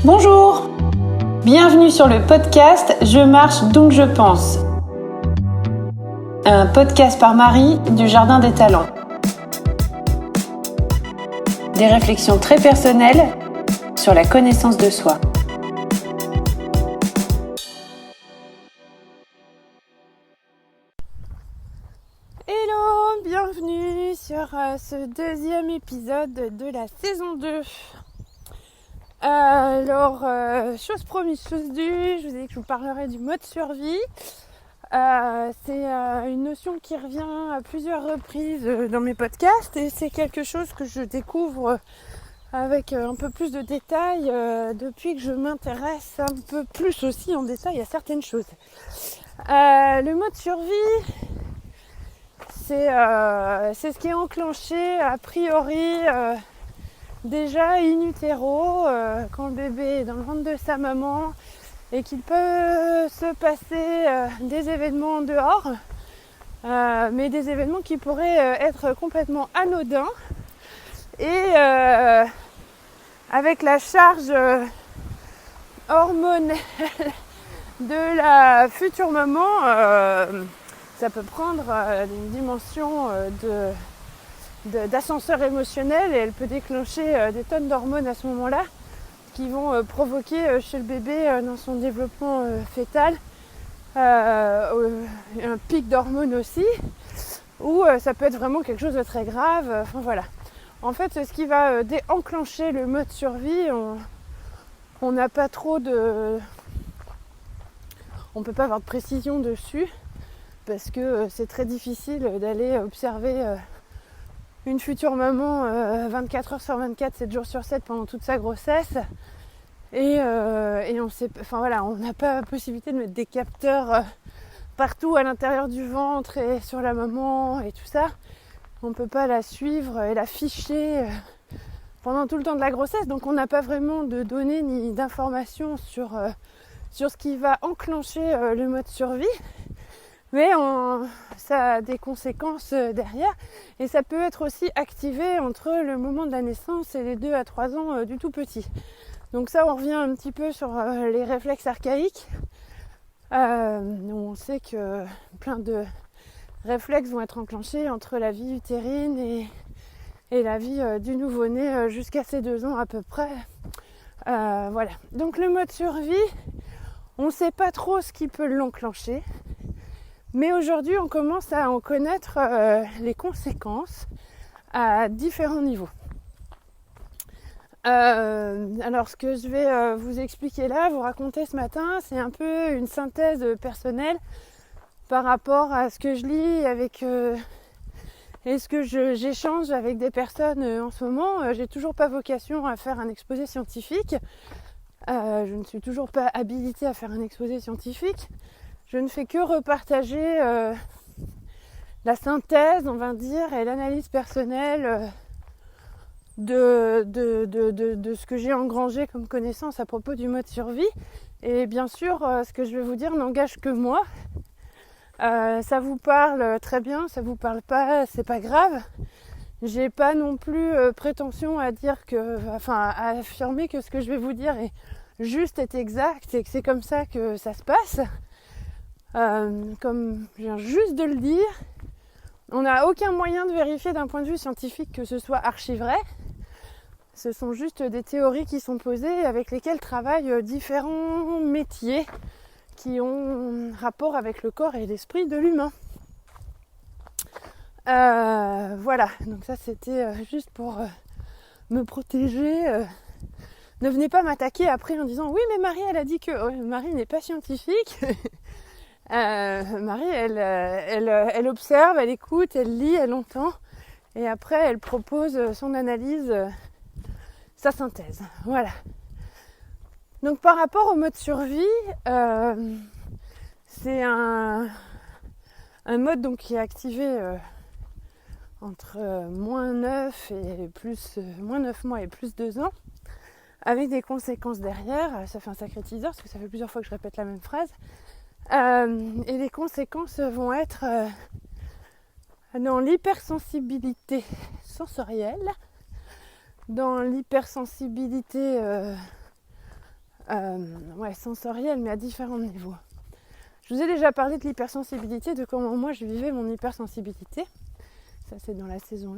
Bonjour! Bienvenue sur le podcast Je marche donc je pense. Un podcast par Marie du Jardin des Talents. Des réflexions très personnelles sur la connaissance de soi. Hello, bienvenue sur ce deuxième épisode de la saison 2. Alors, chose promise, chose due, je vous ai dit que je vous parlerai du mode survie. C'est une notion qui revient à plusieurs reprises dans mes podcasts et c'est quelque chose que je découvre avec un peu plus de détails depuis que je m'intéresse un peu plus aussi en détail à certaines choses. Le mode survie, c'est ce qui est enclenché a priori déjà in utero quand le bébé est dans le ventre de sa maman et qu'il peut se passer des événements dehors, mais des événements qui pourraient être complètement anodins et avec la charge hormonale de la future maman, ça peut prendre une dimension d'ascenseur émotionnel et elle peut déclencher des tonnes d'hormones à ce moment-là qui vont provoquer chez le bébé dans son développement fœtal un pic d'hormones aussi, ou ça peut être vraiment quelque chose de très grave. Enfin voilà. En fait, ce qui va enclencher le mode survie, on n'a pas trop de... On peut pas avoir de précision dessus parce que c'est très difficile d'aller observer une future maman 24 heures sur 24, 7 jours sur 7 pendant toute sa grossesse. Et on sait, enfin voilà, on n'a pas la possibilité de mettre des capteurs partout à l'intérieur du ventre et sur la maman et tout ça. On ne peut pas la suivre et la ficher pendant tout le temps de la grossesse. Donc on n'a pas vraiment de données ni d'informations sur ce qui va enclencher le mode survie. Mais ça a des conséquences derrière et ça peut être aussi activé entre le moment de la naissance et les 2 à 3 ans du tout petit. Donc ça, on revient un petit peu sur les réflexes archaïques. On sait que plein de réflexes vont être enclenchés entre la vie utérine et la vie du nouveau-né jusqu'à ses 2 ans à peu près. Voilà. Donc le mode survie, on ne sait pas trop ce qui peut l'enclencher. Mais aujourd'hui, on commence à en connaître les conséquences à différents niveaux. Alors, ce que je vais vous expliquer là, vous raconter ce matin, c'est un peu une synthèse personnelle par rapport à ce que je lis et ce que j'échange avec des personnes en ce moment. J'ai toujours pas vocation à faire un exposé scientifique. Je ne suis toujours pas habilitée à faire un exposé scientifique. Je ne fais que repartager la synthèse, on va dire, et l'analyse personnelle de ce que j'ai engrangé comme connaissance à propos du mode survie. Et bien sûr, ce que je vais vous dire n'engage que moi. Ça vous parle très bien, ça vous parle pas, c'est pas grave. J'ai pas non plus prétention à à affirmer que ce que je vais vous dire est juste et exact et que c'est comme ça que ça se passe. Comme je viens juste de le dire, on n'a aucun moyen de vérifier d'un point de vue scientifique que ce soit archi vrai. Ce sont juste des théories qui sont posées avec lesquelles travaillent différents métiers qui ont rapport avec le corps et l'esprit de l'humain. Voilà, donc ça c'était juste pour me protéger. Ne venez pas m'attaquer après en disant « Oui, mais Marie, elle a dit que... » Marie n'est pas scientifique. Marie, elle observe, elle écoute, elle lit, elle entend. Et après, elle propose son analyse, sa synthèse. Voilà. Donc, par rapport au mode survie, c'est un mode donc, qui est activé entre moins 9 mois et plus 2 ans, avec des conséquences derrière. Ça fait un sacré teaser, parce que ça fait plusieurs fois que je répète la même phrase. Et les conséquences vont être dans l'hypersensibilité sensorielle, dans l'hypersensibilité sensorielle, mais à différents niveaux. Je vous ai déjà parlé de l'hypersensibilité, de comment moi je vivais mon hypersensibilité. Ça, c'est dans la saison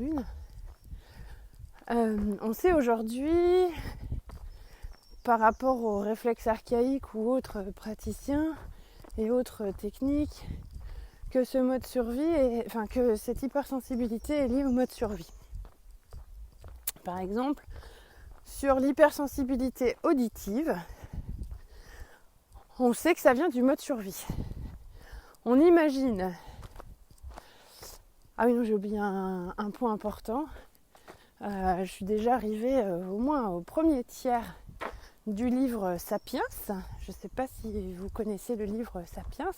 1. On sait aujourd'hui, par rapport aux réflexes archaïques ou autres praticiens et autres techniques, que ce mode survie, que cette hypersensibilité est liée au mode survie. Par exemple, sur l'hypersensibilité auditive, on sait que ça vient du mode survie. On imagine... Ah oui, non, j'ai oublié un point important. Je suis déjà arrivée au moins au premier tiers du livre Sapiens. Je ne sais pas si vous connaissez le livre Sapiens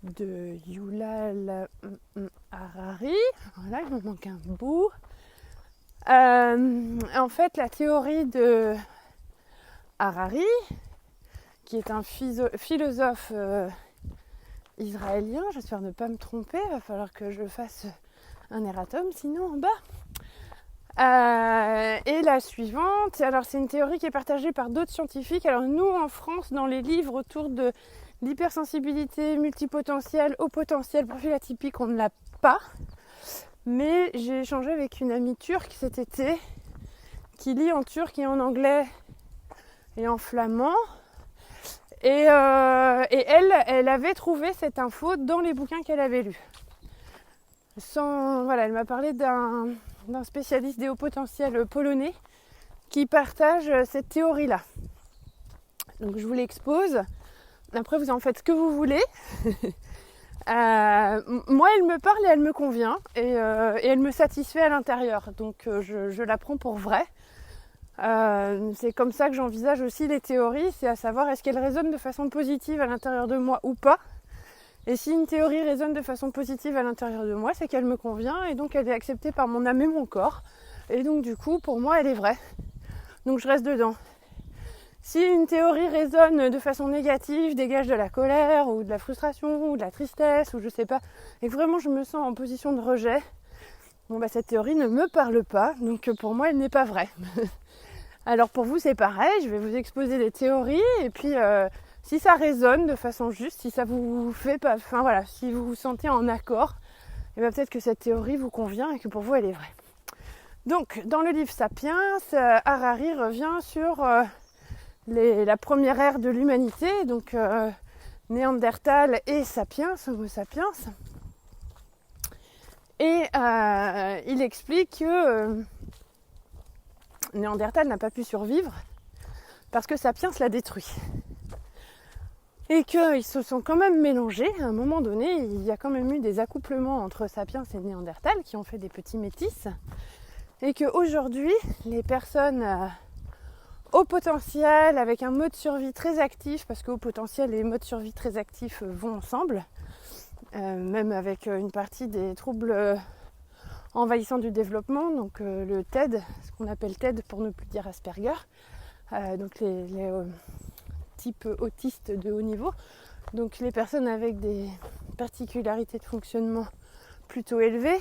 de Yuval Harari. Voilà, il me manque un bout. En fait, la théorie de Harari, qui est un philosophe israélien, j'espère ne pas me tromper, il va falloir que je fasse un erratum sinon en bas. Et la suivante, alors c'est une théorie qui est partagée par d'autres scientifiques. Alors nous en France, dans les livres autour de l'hypersensibilité multipotentielle, au potentiel, profil atypique, on ne l'a pas. Mais j'ai échangé avec une amie turque cet été qui lit en turc et en anglais et en flamand. Et elle avait trouvé cette info dans les bouquins qu'elle avait lus. Elle m'a parlé d'un spécialiste des hauts potentiels polonais qui partage cette théorie-là. Donc je vous l'expose. Après, vous en faites ce que vous voulez. Moi, elle me parle et elle me convient. Et elle me satisfait à l'intérieur. Donc je la prends pour vraie. C'est comme ça que j'envisage aussi les théories, c'est à savoir est-ce qu'elles résonnent de façon positive à l'intérieur de moi ou pas. Et si une théorie résonne de façon positive à l'intérieur de moi, c'est qu'elle me convient et donc elle est acceptée par mon âme et mon corps. Et donc du coup, pour moi, elle est vraie. Donc je reste dedans. Si une théorie résonne de façon négative, dégage de la colère ou de la frustration ou de la tristesse ou je sais pas, et que vraiment je me sens en position de rejet, cette théorie ne me parle pas, donc pour moi, elle n'est pas vraie. Alors pour vous c'est pareil, je vais vous exposer des théories et puis si ça résonne de façon juste, si ça vous fait pas, si vous vous sentez en accord, et peut-être que cette théorie vous convient et que pour vous elle est vraie. Donc dans le livre Sapiens, Harari revient sur la première ère de l'humanité, donc Néandertal et Sapiens, Homo sapiens. Et il explique que Néandertal n'a pas pu survivre parce que Sapiens l'a détruit. Et qu'ils se sont quand même mélangés. À un moment donné, il y a quand même eu des accouplements entre Sapiens et Néandertal qui ont fait des petits métis. Et qu'aujourd'hui, les personnes au potentiel, avec un mode survie très actif, parce qu'au potentiel et mode survie très actif vont ensemble, même avec une partie des troubles envahissant du développement, donc le TED, ce qu'on appelle TED pour ne plus dire Asperger, donc les types autistes de haut niveau, donc les personnes avec des particularités de fonctionnement plutôt élevées,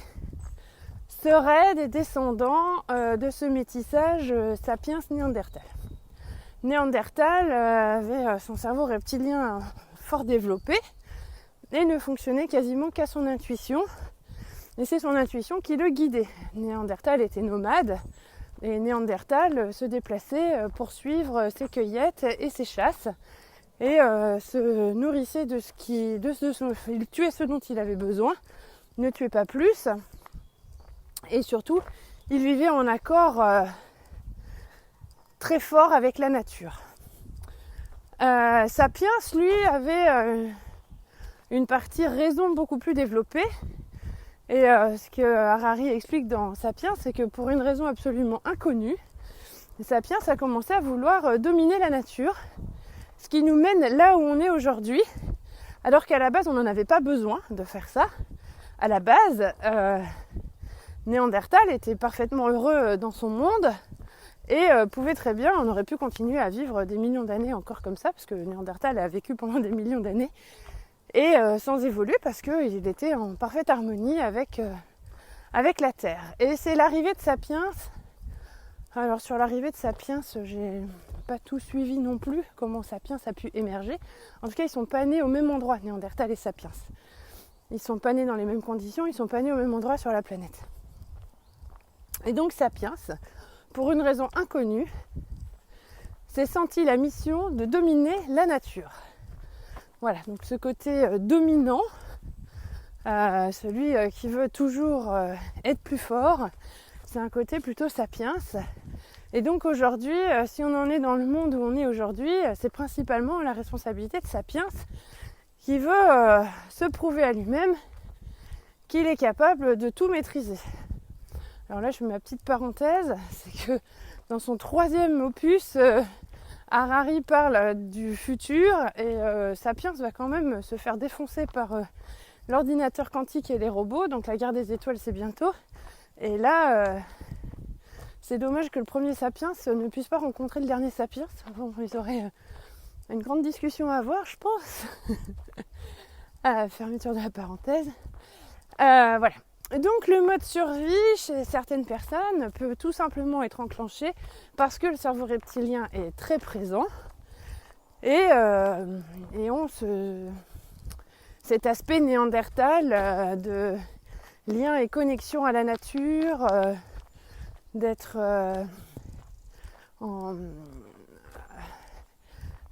seraient des descendants de ce métissage sapiens-néandertal. Néandertal avait son cerveau reptilien fort développé et ne fonctionnait quasiment qu'à son intuition. Et c'est son intuition qui le guidait. Néandertal était nomade et Néandertal se déplaçait pour suivre ses cueillettes et ses chasses et se nourrissait il tuait ce dont il avait besoin, ne tuait pas plus et surtout il vivait en accord très fort avec la nature. Sapiens, lui, avait une partie raison beaucoup plus développée. Et ce que Harari explique dans Sapiens, c'est que pour une raison absolument inconnue, Sapiens a commencé à vouloir dominer la nature, ce qui nous mène là où on est aujourd'hui, alors qu'à la base on n'en avait pas besoin de faire ça. À la base, Néandertal était parfaitement heureux dans son monde et pouvait très bien, on aurait pu continuer à vivre des millions d'années encore comme ça, parce que Néandertal a vécu pendant des millions d'années, et sans évoluer parce qu'il était en parfaite harmonie avec la Terre. Et c'est l'arrivée de Sapiens Alors sur l'arrivée de Sapiens, j'ai pas tout suivi non plus, comment Sapiens a pu émerger. En tout cas, ils sont pas nés au même endroit, Néandertal et Sapiens. Ils sont pas nés dans les mêmes conditions, ils sont pas nés au même endroit sur la planète. Et donc Sapiens, pour une raison inconnue, s'est senti la mission de dominer la nature. Voilà, donc ce côté dominant, celui qui veut toujours être plus fort, c'est un côté plutôt Sapiens. Et donc aujourd'hui, si on en est dans le monde où on est aujourd'hui, c'est principalement la responsabilité de Sapiens qui veut se prouver à lui-même qu'il est capable de tout maîtriser. Alors là, je fais ma petite parenthèse, c'est que dans son 3e opus, Harari parle du futur et Sapiens va quand même se faire défoncer par l'ordinateur quantique et les robots, donc la guerre des étoiles c'est bientôt. Et là, c'est dommage que le premier Sapiens ne puisse pas rencontrer le dernier Sapiens. Bon, ils auraient une grande discussion à avoir, je pense. Fermeture de la parenthèse. Voilà. Donc le mode survie chez certaines personnes peut tout simplement être enclenché parce que le cerveau reptilien est très présent et cet aspect néandertal de lien et connexion à la nature, d'être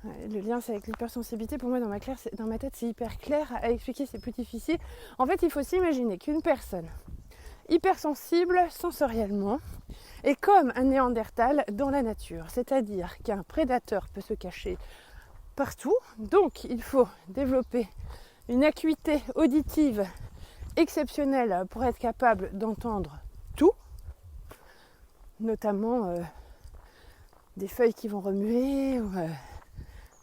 le lien c'est avec l'hypersensibilité. Pour moi dans ma tête c'est hyper clair à expliquer, c'est plus difficile. En fait il faut s'imaginer qu'une personne hypersensible sensoriellement est comme un néandertal dans la nature, c'est-à-dire qu'un prédateur peut se cacher partout, donc il faut développer une acuité auditive exceptionnelle pour être capable d'entendre tout, notamment des feuilles qui vont remuer ou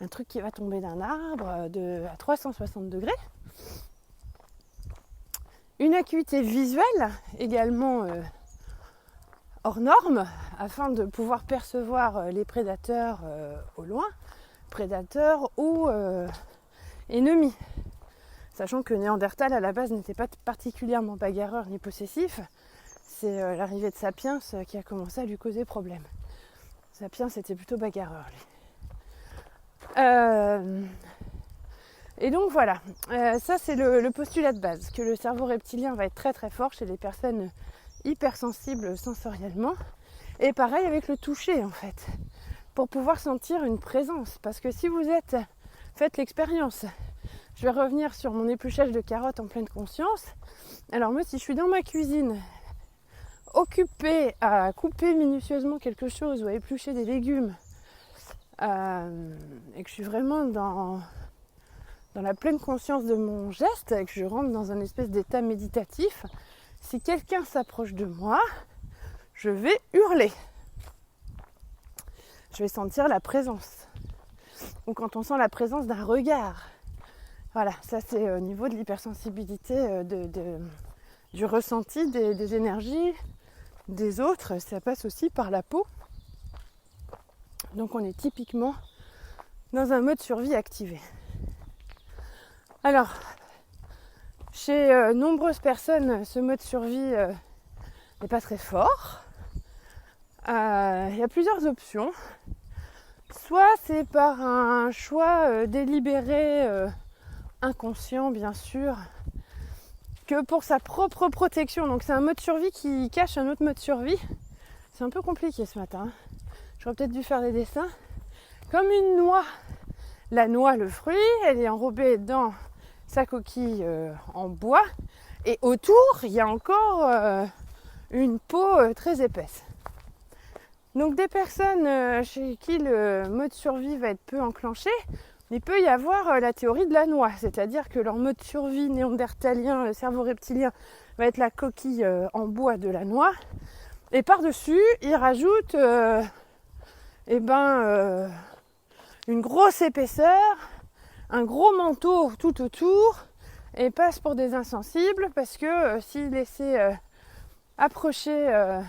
un truc qui va tomber d'un arbre à 360 degrés. Une acuité visuelle également hors norme afin de pouvoir percevoir les prédateurs au loin, prédateurs ou ennemis. Sachant que Néandertal à la base n'était pas particulièrement bagarreur ni possessif, c'est l'arrivée de Sapiens qui a commencé à lui causer problème. Sapiens était plutôt bagarreur lui. Et donc voilà, ça c'est le postulat de base, que le cerveau reptilien va être très très fort chez les personnes hypersensibles sensoriellement. Et pareil avec le toucher en fait, pour pouvoir sentir une présence. Parce que si vous faites l'expérience, je vais revenir sur mon épluchage de carottes en pleine conscience. Alors moi si je suis dans ma cuisine, occupée à couper minutieusement quelque chose ou à éplucher des légumes, et que je suis vraiment dans la pleine conscience de mon geste et que je rentre dans un espèce d'état méditatif, si quelqu'un s'approche de moi, je vais hurler. Je vais sentir la présence. Ou quand on sent la présence d'un regard. Voilà, ça c'est au niveau de l'hypersensibilité, du ressenti des énergies des autres. Ça passe aussi par la peau. Donc on est typiquement dans un mode survie activé. Alors, chez nombreuses personnes, ce mode survie n'est pas très fort. Il y a plusieurs options. Soit c'est par un choix délibéré, inconscient bien sûr, que pour sa propre protection. Donc c'est un mode survie qui cache un autre mode survie. C'est un peu compliqué ce matin. J'aurais peut-être dû faire des dessins. Comme une noix. La noix, le fruit, elle est enrobée dans sa coquille en bois. Et autour, il y a encore une peau très épaisse. Donc des personnes chez qui le mode survie va être peu enclenché, il peut y avoir la théorie de la noix. C'est-à-dire que leur mode survie néandertalien, le cerveau reptilien, va être la coquille en bois de la noix. Et par-dessus, ils rajoutent une grosse épaisseur, un gros manteau tout autour et passent pour des insensibles parce que s'ils laissaient approcher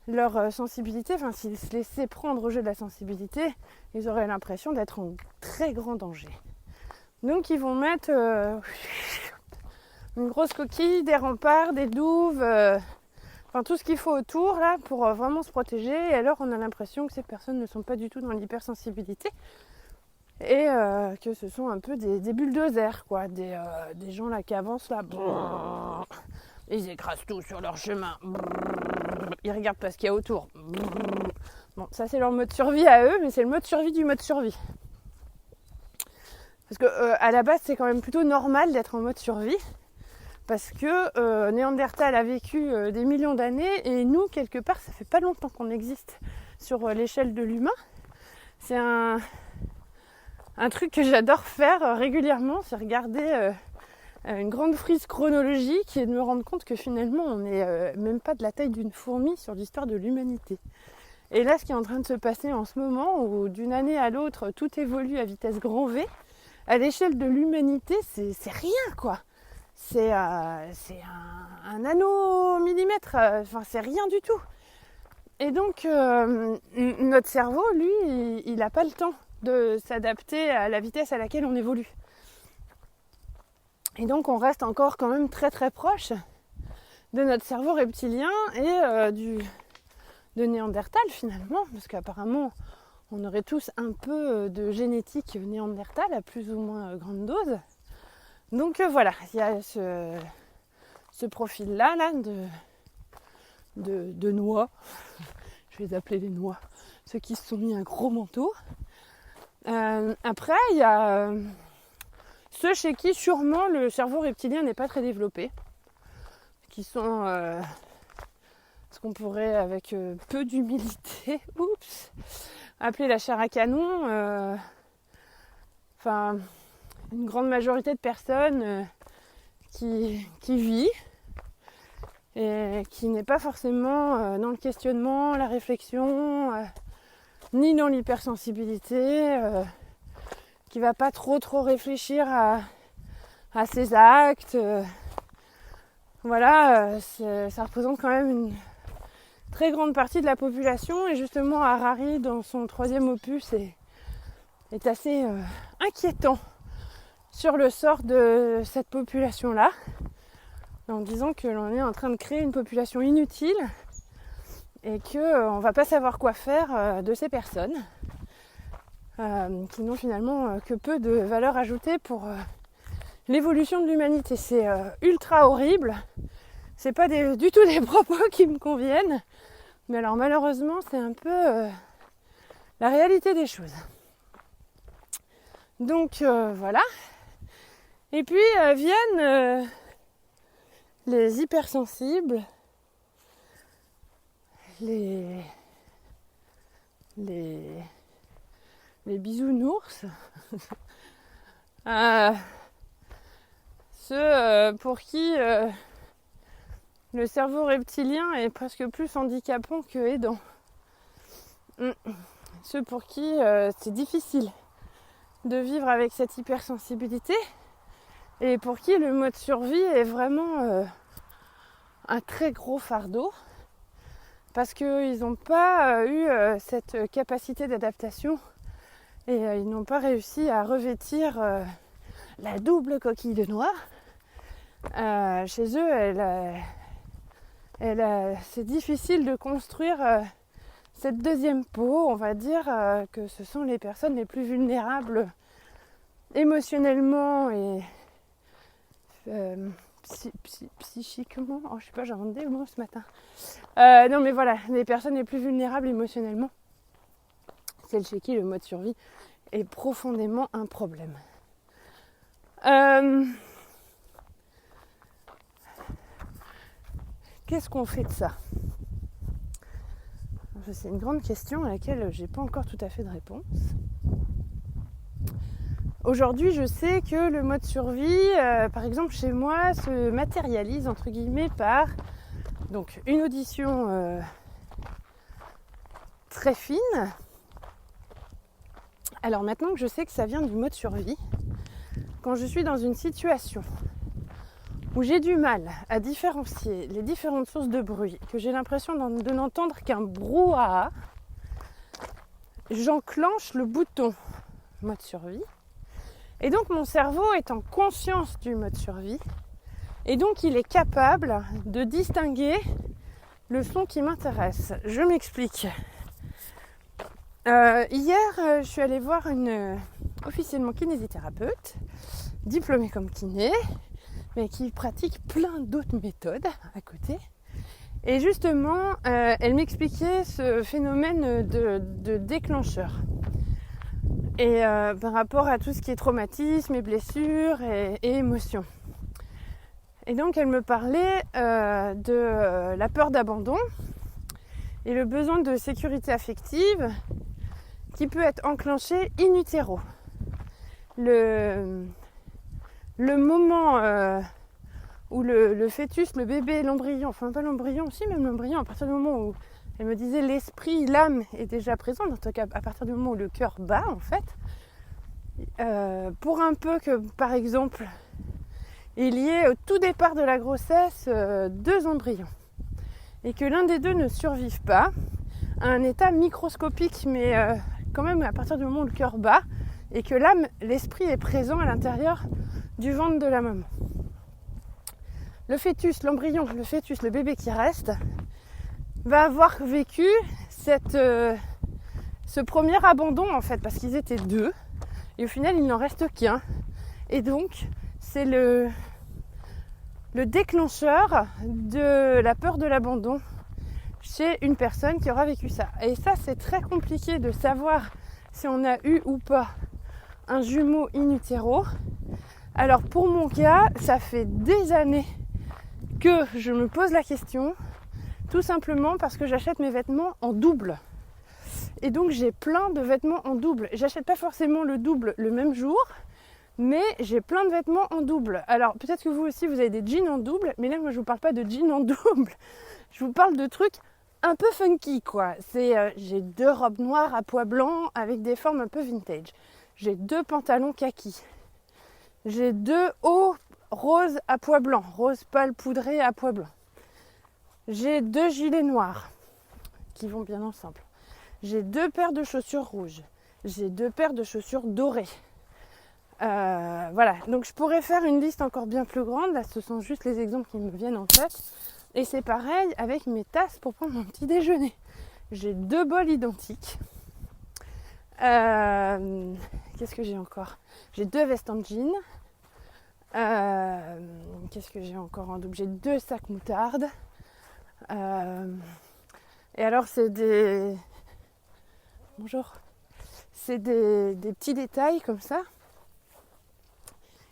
leur sensibilité, enfin s'ils se laissaient prendre au jeu de la sensibilité, ils auraient l'impression d'être en très grand danger. Donc ils vont mettre une grosse coquille, des remparts, des douves, enfin tout ce qu'il faut autour là pour vraiment se protéger. Et alors on a l'impression que ces personnes ne sont pas du tout dans l'hypersensibilité et que ce sont un peu des bulldozers, quoi, des gens là qui avancent là, ils écrasent tout sur leur chemin, ils regardent pas ce qu'il y a autour. Bon, ça c'est leur mode survie à eux, mais c'est le mode survie du mode survie. Parce que à la base c'est quand même plutôt normal d'être en mode survie. Parce que Néandertal a vécu des millions d'années et nous, quelque part, ça fait pas longtemps qu'on existe sur l'échelle de l'humain. C'est un truc que j'adore faire régulièrement, c'est regarder une grande frise chronologique et de me rendre compte que finalement, on n'est même pas de la taille d'une fourmi sur l'histoire de l'humanité. Et là, ce qui est en train de se passer en ce moment, où d'une année à l'autre, tout évolue à vitesse grand V, à l'échelle de l'humanité, c'est rien, quoi. C'est un nanomillimètre, enfin c'est rien du tout. Et donc notre cerveau, lui, il n'a pas le temps de s'adapter à la vitesse à laquelle on évolue. Et donc on reste encore quand même très très proche de notre cerveau reptilien et de Néandertal finalement, parce qu'apparemment on aurait tous un peu de génétique Néandertal à plus ou moins grande dose. Donc voilà, il y a ce profil-là de noix, je vais les appeler les noix, ceux qui se sont mis un gros manteau. Après, il y a ceux chez qui sûrement le cerveau reptilien n'est pas très développé, qui sont ce qu'on pourrait avec peu d'humilité, appeler la chair à canon. Une grande majorité de personnes qui vit et qui n'est pas forcément dans le questionnement, la réflexion, ni dans l'hypersensibilité, qui va pas trop réfléchir à ses actes. Ça représente quand même une très grande partie de la population et justement Harari dans son 3e opus est assez inquiétant sur le sort de cette population-là, en disant que l'on est en train de créer une population inutile et qu'on ne va pas savoir quoi faire de ces personnes qui n'ont finalement que peu de valeur ajoutée pour l'évolution de l'humanité. C'est ultra horrible, c'est pas du tout des propos qui me conviennent, mais alors malheureusement c'est un peu la réalité des choses. Donc voilà. Et puis viennent les hypersensibles, les bisounours, ceux pour qui le cerveau reptilien est presque plus handicapant que aidant. Ceux pour qui c'est difficile de vivre avec cette hypersensibilité et pour qui le mode survie est vraiment un très gros fardeau parce qu'ils n'ont pas eu cette capacité d'adaptation et ils n'ont pas réussi à revêtir la double coquille de noix. Chez eux, c'est difficile de construire cette deuxième peau. On va dire que ce sont les personnes les plus vulnérables émotionnellement et psychiquement. Je sais pas, j'invente des mots ce matin. Non mais voilà, les personnes les plus vulnérables émotionnellement, celles chez qui le mode survie est profondément un problème. Qu'est-ce qu'on fait de ça ? C'est une grande question à laquelle j'ai pas encore tout à fait de réponse. Aujourd'hui, je sais que le mode survie, par exemple chez moi, se matérialise entre guillemets par donc une audition très fine. Alors maintenant que je sais que ça vient du mode survie, quand je suis dans une situation où j'ai du mal à différencier les différentes sources de bruit, que j'ai l'impression de n'entendre qu'un brouhaha, j'enclenche le bouton mode survie. Et donc mon cerveau est en conscience du mode survie. Et donc il est capable de distinguer le son qui m'intéresse. Je m'explique. Hier, je suis allée voir une officiellement kinésithérapeute, diplômée comme kiné, mais qui pratique plein d'autres méthodes à côté. Et justement, elle m'expliquait ce phénomène de déclencheur. Et par rapport à tout ce qui est traumatisme et blessures et émotions. Et donc, elle me parlait de la peur d'abandon et le besoin de sécurité affective qui peut être enclenché in utero. Le moment où le fœtus, le bébé, l'embryon, enfin pas l'embryon, si même l'embryon, à partir du moment où elle me disait l'esprit, l'âme est déjà présent, en tout cas à partir du moment où le cœur bat en fait, pour un peu que par exemple il y ait au tout départ de la grossesse 2 embryons et que l'un des 2 ne survive pas à un état microscopique mais quand même à partir du moment où le cœur bat et que l'âme, l'esprit est présent à l'intérieur du ventre de la maman. Le fœtus, l'embryon, le bébé qui reste va avoir vécu ce premier abandon en fait parce qu'ils étaient 2 et au final il n'en reste qu'un et donc c'est le déclencheur de la peur de l'abandon chez une personne qui aura vécu ça. Et ça, c'est très compliqué de savoir si on a eu ou pas un jumeau in utero. Alors pour mon cas, ça fait des années que je me pose la question, tout simplement parce que j'achète mes vêtements en double. Et donc j'ai plein de vêtements en double. J'achète pas forcément le double le même jour, mais j'ai plein de vêtements en double. Alors peut-être que vous aussi vous avez des jeans en double, mais là moi je vous parle pas de jeans en double. Je vous parle de trucs un peu funky quoi. J'ai 2 robes noires à pois blancs avec des formes un peu vintage. J'ai 2 pantalons kaki. J'ai 2 hauts roses à pois blancs, rose pâle poudré à pois blancs. J'ai 2 gilets noirs qui vont bien ensemble. J'ai 2 paires de chaussures rouges. J'ai 2 paires de chaussures dorées. Voilà, donc je pourrais faire une liste encore bien plus grande. Là, ce sont juste les exemples qui me viennent en tête. Et c'est pareil avec mes tasses pour prendre mon petit déjeuner. J'ai 2 bols identiques. Qu'est-ce que j'ai encore ? J'ai 2 vestes en jean. Qu'est-ce que j'ai encore en double ? J'ai 2 sacs moutarde. Et alors c'est des... Bonjour. C'est des petits détails comme ça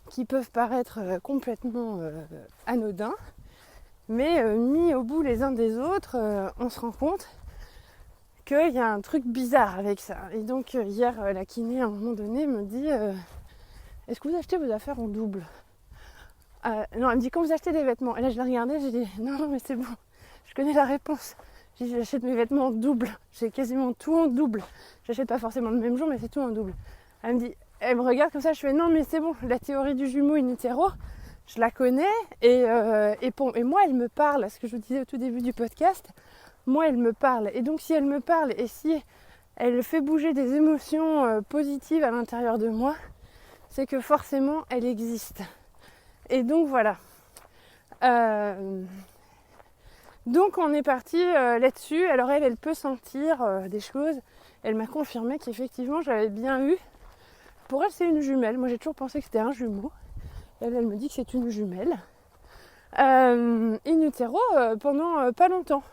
qui peuvent paraître complètement anodins. Mais mis au bout les uns des autres, on se rend compte qu'il y a un truc bizarre avec ça. Et donc hier, la kiné à un moment donné me dit est-ce que vous achetez vos affaires en double ? Non, elle me dit quand vous achetez des vêtements. Et là je l'ai regardé, j'ai dit non mais c'est bon, je connais la réponse. J'ai dit j'achète mes vêtements en double, j'ai quasiment tout en double. J'achète pas forcément le même jour mais c'est tout en double. Elle me regarde comme ça, je fais non mais c'est bon, la théorie du jumeau in utero, je la connais et moi elle me parle, ce que je vous disais au tout début du podcast, moi elle me parle. Et donc si elle me parle et si elle fait bouger des émotions positives à l'intérieur de moi, c'est que forcément elle existe. Et donc voilà. Donc on est parti là-dessus. Alors elle peut sentir des choses. Elle m'a confirmé qu'effectivement j'avais bien eu. Pour elle c'est une jumelle. Moi j'ai toujours pensé que c'était un jumeau. Elle me dit que c'est une jumelle. In utero pendant pas longtemps.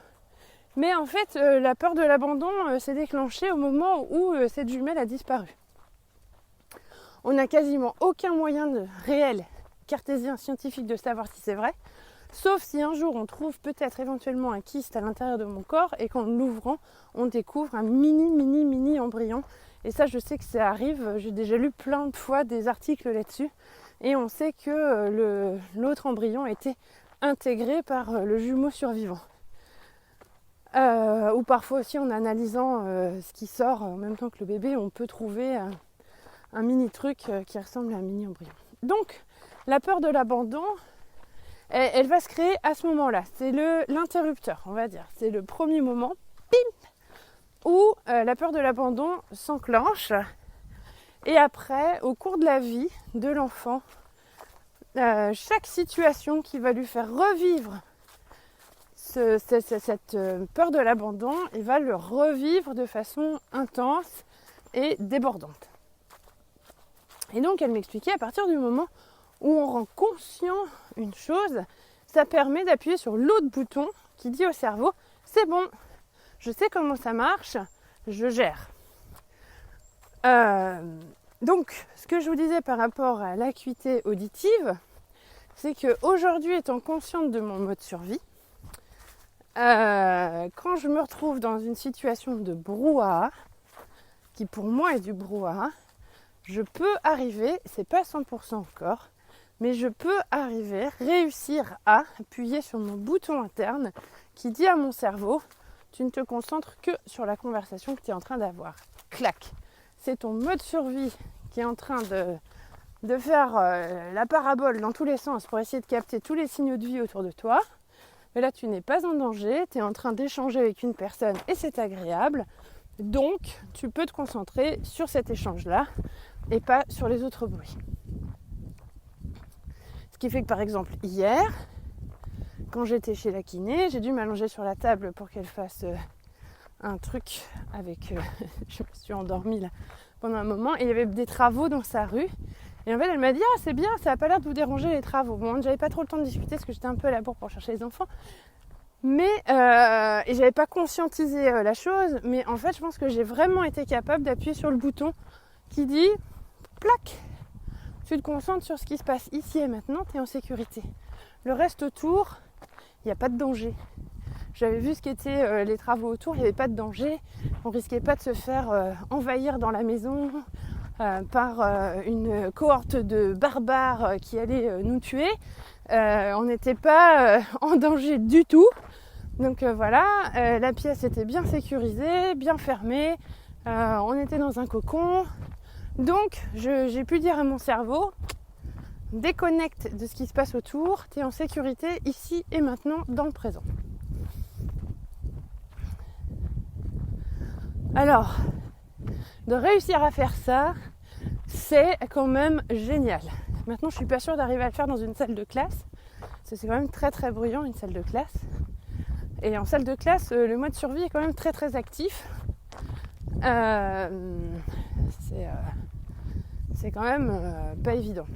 Mais en fait la peur de l'abandon s'est déclenchée au moment où cette jumelle a disparu. On n'a quasiment aucun moyen réel, cartésien, scientifique de savoir si c'est vrai. Sauf si un jour on trouve peut-être éventuellement un kyste à l'intérieur de mon corps et qu'en l'ouvrant, on découvre un mini embryon. Et ça, je sais que ça arrive. J'ai déjà lu plein de fois des articles là-dessus. Et on sait que l'autre embryon a été intégré par le jumeau survivant. Ou parfois aussi en analysant ce qui sort en même temps que le bébé, on peut trouver un mini truc qui ressemble à un mini embryon. Donc, la peur de l'abandon, elle va se créer à ce moment-là. C'est l'interrupteur, on va dire. C'est le premier moment, où la peur de l'abandon s'enclenche. Et après, au cours de la vie de l'enfant, chaque situation qui va lui faire revivre cette peur de l'abandon, il va le revivre de façon intense et débordante. Et donc elle m'expliquait, à partir du moment où on rend conscient une chose, ça permet d'appuyer sur l'autre bouton qui dit au cerveau, c'est bon, je sais comment ça marche, je gère. Donc, ce que je vous disais par rapport à l'acuité auditive, c'est qu'aujourd'hui, étant consciente de mon mode survie, quand je me retrouve dans une situation de brouhaha, qui pour moi est du brouhaha, je peux arriver, c'est pas 100% encore, mais je peux réussir à appuyer sur mon bouton interne qui dit à mon cerveau, tu ne te concentres que sur la conversation que tu es en train d'avoir. Clac! C'est ton mode survie qui est en train de faire la parabole dans tous les sens pour essayer de capter tous les signaux de vie autour de toi. Mais là, tu n'es pas en danger, tu es en train d'échanger avec une personne et c'est agréable. Donc, tu peux te concentrer sur cet échange-là et pas sur les autres bruits. Ce qui fait que, par exemple, hier, quand j'étais chez la kiné, j'ai dû m'allonger sur la table pour qu'elle fasse un truc avec... je me suis endormie là pendant un moment et il y avait des travaux dans sa rue. Et en fait, elle m'a dit « Ah, c'est bien, ça n'a pas l'air de vous déranger les travaux. » Bon, j'avais pas trop le temps de discuter parce que j'étais un peu à la bourre pour chercher les enfants. Mais, et j'avais pas conscientisé la chose. Mais en fait, je pense que j'ai vraiment été capable d'appuyer sur le bouton qui dit « Plac !» Tu te concentres sur ce qui se passe ici et maintenant, tu es en sécurité. Le reste autour, il n'y a pas de danger. J'avais vu ce qu'étaient les travaux autour, il n'y avait pas de danger. On risquait pas de se faire envahir dans la maison par une cohorte de barbares qui allaient nous tuer. On n'était pas en danger du tout. Donc voilà, la pièce était bien sécurisée, bien fermée. On était dans un cocon. Donc j'ai pu dire à mon cerveau, déconnecte de ce qui se passe autour, tu es en sécurité ici et maintenant dans le présent. Alors, de réussir à faire ça, c'est quand même génial. Maintenant, je suis pas sûre d'arriver à le faire dans une salle de classe, parce que c'est quand même très très bruyant une salle de classe. Et en salle de classe, le mode survie est quand même très très actif. C'est quand même pas évident.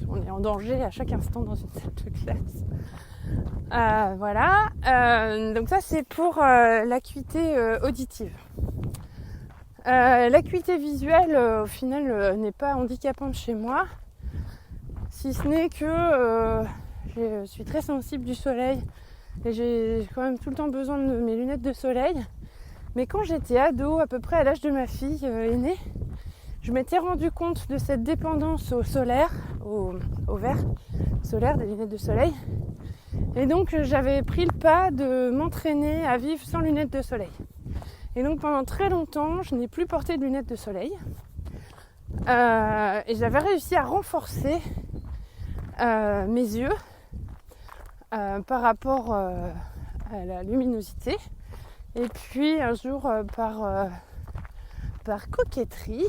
On est en danger à chaque instant dans une salle de classe. Voilà. Donc ça, c'est pour l'acuité auditive. L'acuité visuelle, au final, n'est pas handicapante chez moi. Si ce n'est que je suis très sensible du soleil. Et j'ai quand même tout le temps besoin de mes lunettes de soleil. Mais quand j'étais ado, à peu près à l'âge de ma fille aînée, je m'étais rendu compte de cette dépendance au solaire, au vert solaire, des lunettes de soleil. Et donc j'avais pris le pas de m'entraîner à vivre sans lunettes de soleil. Et donc pendant très longtemps, je n'ai plus porté de lunettes de soleil. Et j'avais réussi à renforcer mes yeux par rapport à la luminosité. Et puis un jour, par coquetterie,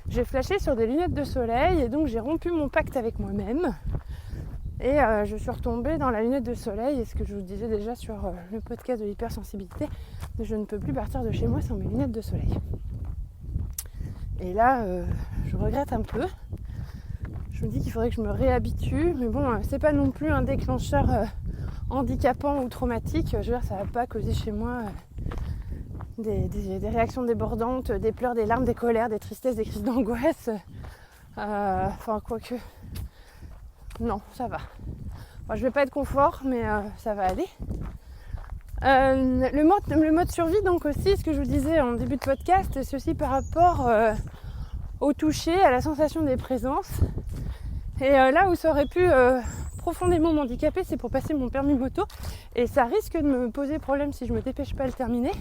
j'ai flashé sur des lunettes de soleil et donc j'ai rompu mon pacte avec moi-même. Et je suis retombée dans la lunette de soleil, et ce que je vous disais déjà sur le podcast de l'hypersensibilité, je ne peux plus partir de chez moi sans mes lunettes de soleil. Et là, je regrette un peu. Je me dis qu'il faudrait que je me réhabitue, mais bon, c'est pas non plus un déclencheur handicapant ou traumatique. Je veux dire, ça va pas causer chez moi des réactions débordantes, des pleurs, des larmes, des colères, des tristesses, des crises d'angoisse. Enfin, quoique... Non, ça va. Bon, je vais pas être confort, mais ça va aller. Le mode survie, donc aussi, ce que je vous disais en début de podcast, c'est aussi par rapport au toucher, à la sensation des présences. Et là où ça aurait pu profondément m'handicaper, c'est pour passer mon permis moto. Et ça risque de me poser problème si je me dépêche pas à le terminer.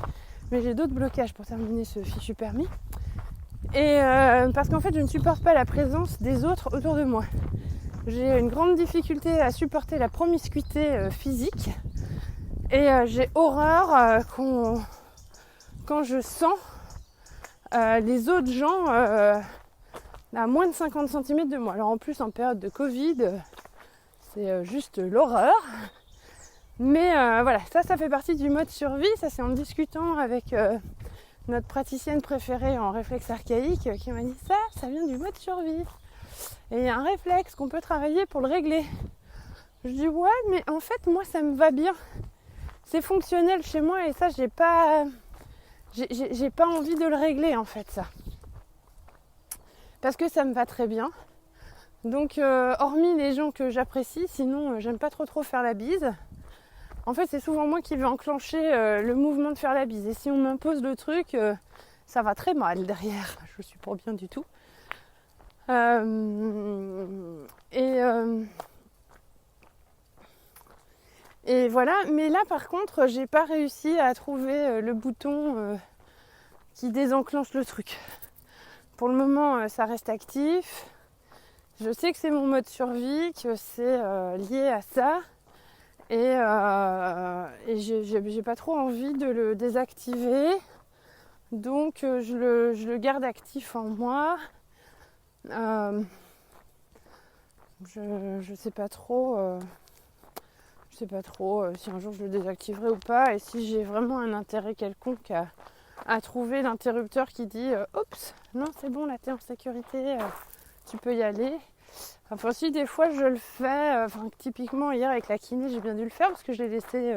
Mais j'ai d'autres blocages pour terminer ce fichu permis. Et parce qu'en fait, je ne supporte pas la présence des autres autour de moi. J'ai une grande difficulté à supporter la promiscuité physique. Et j'ai horreur quand je sens les autres gens à moins de 50 cm de moi. Alors en plus, en période de Covid, c'est juste l'horreur. Mais voilà, ça fait partie du mode survie. Ça, c'est en discutant avec notre praticienne préférée en réflexe archaïque qui m'a dit ça vient du mode survie. Et il y a un réflexe qu'on peut travailler pour le régler. Je dis ouais, mais en fait, moi, ça me va bien. C'est fonctionnel chez moi et ça, j'ai pas envie de le régler, en fait, ça. Parce que ça me va très bien. Donc, hormis les gens que j'apprécie, sinon, j'aime pas trop faire la bise. En fait, c'est souvent moi qui vais enclencher le mouvement de faire la bise. Et si on m'impose le truc, ça va très mal derrière. Je suis pas bien du tout. Et voilà. Mais là, par contre, j'ai pas réussi à trouver le bouton qui désenclenche le truc. Pour le moment, ça reste actif. Je sais que c'est mon mode survie, que c'est lié à ça. Et j'ai pas trop envie de le désactiver. Donc je le garde actif en moi. Je sais pas trop si un jour je le désactiverai ou pas. Et si j'ai vraiment un intérêt quelconque à trouver l'interrupteur qui dit oups, non c'est bon là t'es en sécurité, tu peux y aller. Enfin si des fois je le fais, typiquement hier avec la kiné j'ai bien dû le faire parce que je l'ai laissé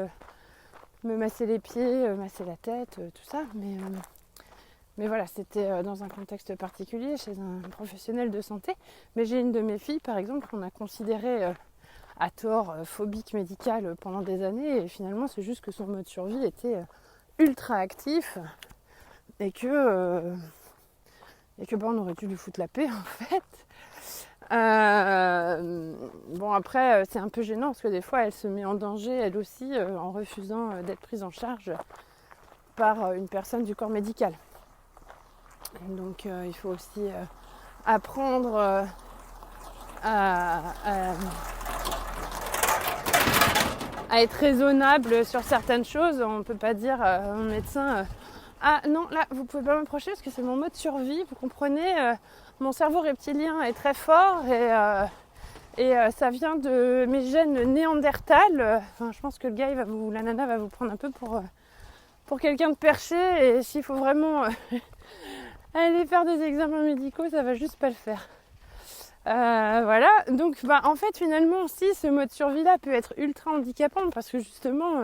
me masser les pieds, masser la tête, tout ça. Mais voilà, c'était dans un contexte particulier chez un professionnel de santé. Mais j'ai une de mes filles par exemple qu'on a considérée à tort phobique médicale pendant des années et finalement c'est juste que son mode survie était ultra actif et que on aurait dû lui foutre la paix en fait. Bon après c'est un peu gênant parce que des fois elle se met en danger elle aussi en refusant d'être prise en charge par une personne du corps médical. Donc il faut aussi apprendre à être raisonnable sur certaines choses. On ne peut pas dire au médecin ah non là vous pouvez pas m'approcher parce que c'est mon mode survie, vous comprenez, mon cerveau reptilien est très fort et ça vient de mes gènes néandertal. Je pense que le gars la nana va vous prendre un peu pour quelqu'un de perché et s'il faut vraiment aller faire des examens médicaux ça va juste pas le faire. Voilà, donc en fait finalement aussi ce mode survie là peut être ultra handicapant parce que justement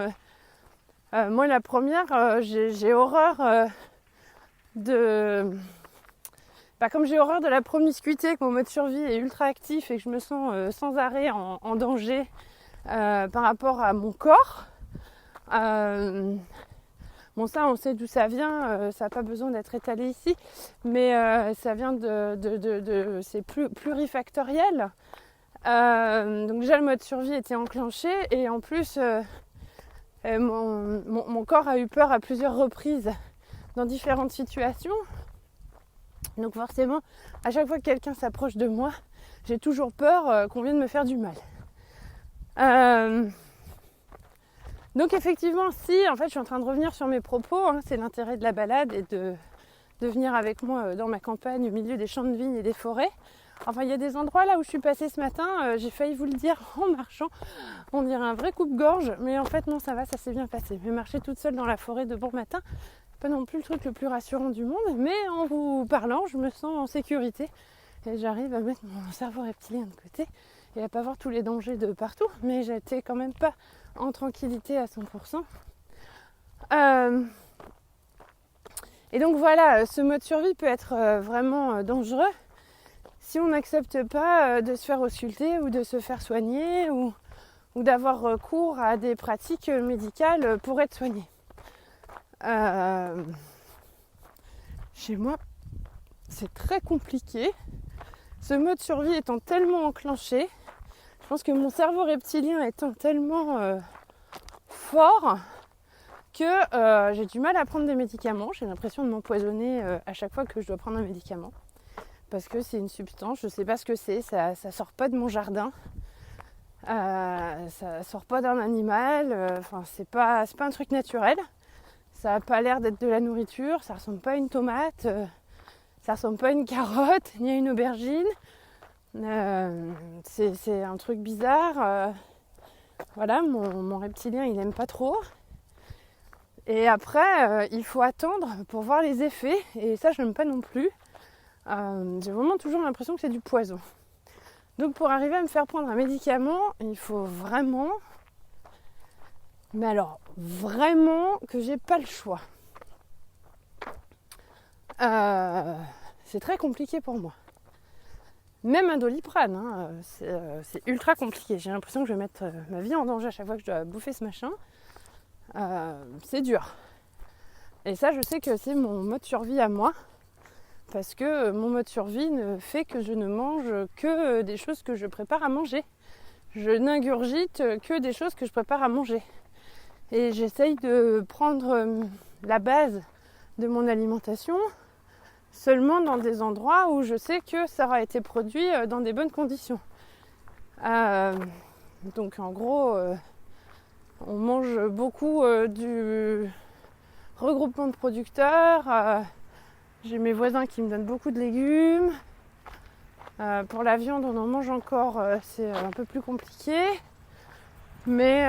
moi la première j'ai horreur comme j'ai horreur de la promiscuité, que mon mode survie est ultra actif et que je me sens sans arrêt en danger par rapport à mon corps. Bon ça on sait d'où ça vient, ça n'a pas besoin d'être étalé ici, mais ça vient c'est plurifactoriel. Donc déjà le mode survie était enclenché et en plus mon corps a eu peur à plusieurs reprises dans différentes situations. Donc forcément, à chaque fois que quelqu'un s'approche de moi, j'ai toujours peur qu'on vienne me faire du mal. Donc effectivement, si, en fait, je suis en train de revenir sur mes propos, c'est l'intérêt de la balade et de venir avec moi dans ma campagne au milieu des champs de vignes et des forêts. Enfin, il y a des endroits là où je suis passée ce matin, j'ai failli vous le dire en marchant, on dirait un vrai coupe-gorge, mais en fait non, ça va, ça s'est bien passé. Mais marcher toute seule dans la forêt de bon matin, pas non plus le truc le plus rassurant du monde, mais en vous parlant, je me sens en sécurité et j'arrive à mettre mon cerveau reptilien de côté et à pas voir tous les dangers de partout, mais j'étais quand même pas en tranquillité à 100%. Et donc voilà, ce mode survie peut être vraiment dangereux si on n'accepte pas de se faire ausculter ou de se faire soigner ou d'avoir recours à des pratiques médicales pour être soigné. Chez moi, c'est très compliqué. Ce mode survie étant tellement enclenché, je pense que mon cerveau reptilien étant tellement fort que j'ai du mal à prendre des médicaments. J'ai l'impression de m'empoisonner à chaque fois que je dois prendre un médicament. Parce que c'est une substance, je ne sais pas ce que c'est, ça sort pas de mon jardin. Ça sort pas d'un animal, c'est pas un truc naturel. Ça n'a pas l'air d'être de la nourriture, ça ressemble pas à une tomate, ça ressemble pas à une carotte, ni à une aubergine. C'est un truc bizarre. Voilà, mon reptilien, il n'aime pas trop. Et après, il faut attendre pour voir les effets. Et ça, je n'aime pas non plus. J'ai vraiment toujours l'impression que c'est du poison. Donc pour arriver à me faire prendre un médicament, il faut vraiment... Mais alors, vraiment que j'ai pas le choix. C'est très compliqué pour moi. Même un Doliprane, hein, c'est ultra compliqué. J'ai l'impression que je vais mettre ma vie en danger à chaque fois que je dois bouffer ce machin. C'est dur. Et ça, je sais que c'est mon mode survie à moi. Parce que mon mode survie ne fait que je ne mange que des choses que je prépare à manger. Je n'ingurgite que des choses que je prépare à manger. Et j'essaye de prendre la base de mon alimentation seulement dans des endroits où je sais que ça aura été produit dans des bonnes conditions. Donc en gros, on mange beaucoup du regroupement de producteurs. J'ai mes voisins qui me donnent beaucoup de légumes. Pour la viande, on en mange encore, c'est un peu plus compliqué. Mais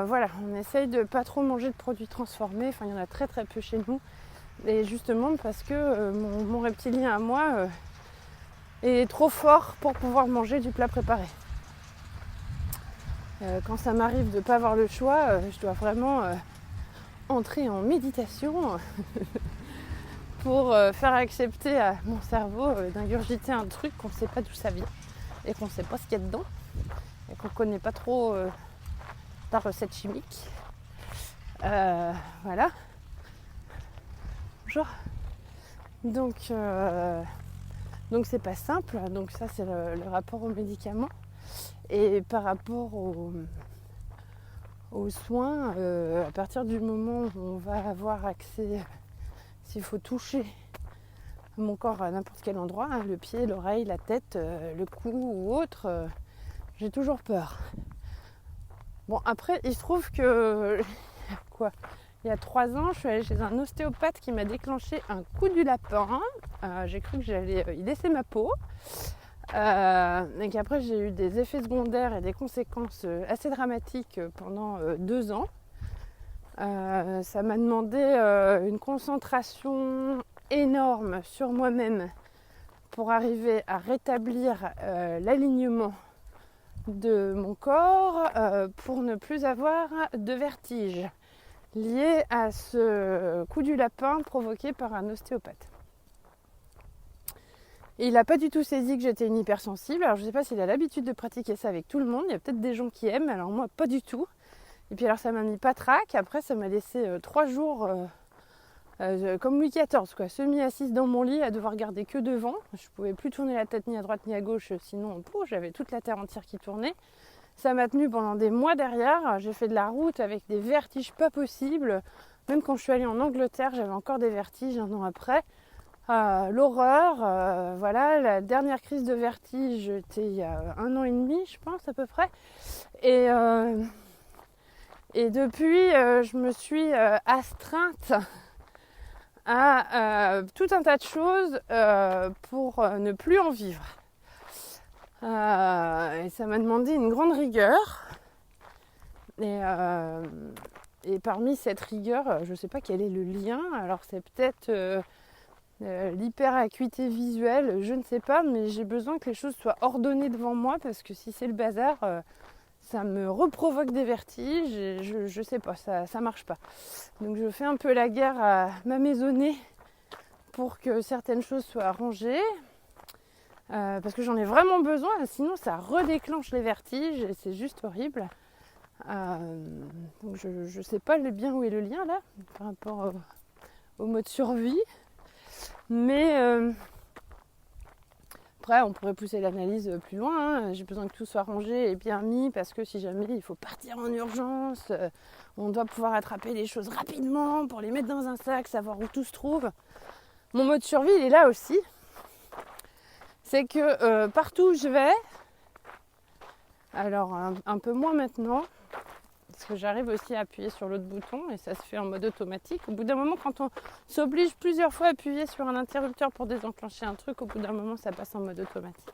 voilà, on essaye de pas trop manger de produits transformés. Enfin, il y en a très très peu chez nous. Et justement parce que mon reptilien à moi est trop fort pour pouvoir manger du plat préparé. Quand ça m'arrive de ne pas avoir le choix, je dois vraiment entrer en méditation pour faire accepter à mon cerveau d'ingurgiter un truc qu'on ne sait pas d'où ça vient et qu'on ne sait pas ce qu'il y a dedans et qu'on ne connaît pas trop la recette chimique. Voilà. Bonjour. Donc c'est pas simple. Donc ça c'est le rapport aux médicaments. Et par rapport aux soins, à partir du moment où on va avoir accès, s'il faut toucher mon corps à n'importe quel endroit, hein, le pied, l'oreille, la tête, le cou ou autre, j'ai toujours peur. Bon, après, il se trouve que il y a 3 ans, je suis allée chez un ostéopathe qui m'a déclenché un coup du lapin. J'ai cru que j'allais y laisser ma peau. Et qu'après, j'ai eu des effets secondaires et des conséquences assez dramatiques pendant 2 ans. Ça m'a demandé une concentration énorme sur moi-même pour arriver à rétablir l'alignement de mon corps pour ne plus avoir de vertige lié à ce coup du lapin provoqué par un ostéopathe. Et il n'a pas du tout saisi que j'étais une hypersensible. Alors je ne sais pas s'il a l'habitude de pratiquer ça avec tout le monde. Il y a peut-être des gens qui aiment, alors moi pas du tout. Et puis alors ça m'a mis patraque. Après ça m'a laissé 3 jours comme Louis XIV, quoi, semi-assise dans mon lit à devoir regarder que devant. Je ne pouvais plus tourner la tête ni à droite ni à gauche, sinon j'avais toute la terre entière qui tournait. Ça m'a tenu pendant des mois derrière. J'ai fait de la route avec des vertiges pas possibles. Même quand je suis allée en Angleterre, j'avais encore des vertiges 1 an après. L'horreur, voilà, la dernière crise de vertige, c'était il y a 1 an et demi, je pense, à peu près. Et depuis, je me suis astreinte à tout un tas de choses pour ne plus en vivre. Et ça m'a demandé une grande rigueur. Et parmi cette rigueur, je ne sais pas quel est le lien. Alors c'est peut-être l'hyperacuité visuelle, je ne sais pas, mais j'ai besoin que les choses soient ordonnées devant moi parce que si c'est le bazar, ça me reprovoque des vertiges et je sais pas, ça marche pas. Donc je fais un peu la guerre à m'amaisonner pour que certaines choses soient arrangées. Parce que j'en ai vraiment besoin, sinon ça redéclenche les vertiges et c'est juste horrible. Donc je sais pas bien où est le lien là par rapport au mode survie, mais après on pourrait pousser l'analyse plus loin, hein. J'ai besoin que tout soit rangé et bien mis parce que si jamais il faut partir en urgence, on doit pouvoir attraper les choses rapidement pour les mettre dans un sac, savoir où tout se trouve. Mon mode survie il est là aussi. C'est que partout où je vais, alors un peu moins maintenant, parce que j'arrive aussi à appuyer sur l'autre bouton et ça se fait en mode automatique. Au bout d'un moment, quand on s'oblige plusieurs fois à appuyer sur un interrupteur pour désenclencher un truc, au bout d'un moment, ça passe en mode automatique.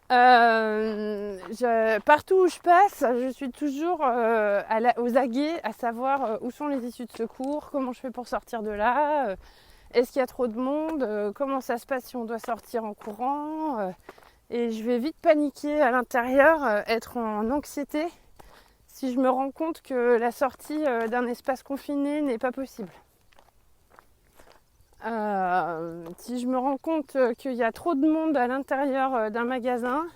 Partout où je passe, je suis toujours aux aguets, à savoir où sont les issues de secours, comment je fais pour sortir de là, est-ce qu'il y a trop de monde, comment ça se passe si on doit sortir en courant. Et je vais vite paniquer à l'intérieur, être en anxiété si je me rends compte que la sortie d'un espace confiné n'est pas possible. Si je me rends compte qu'il y a trop de monde à l'intérieur d'un magasin,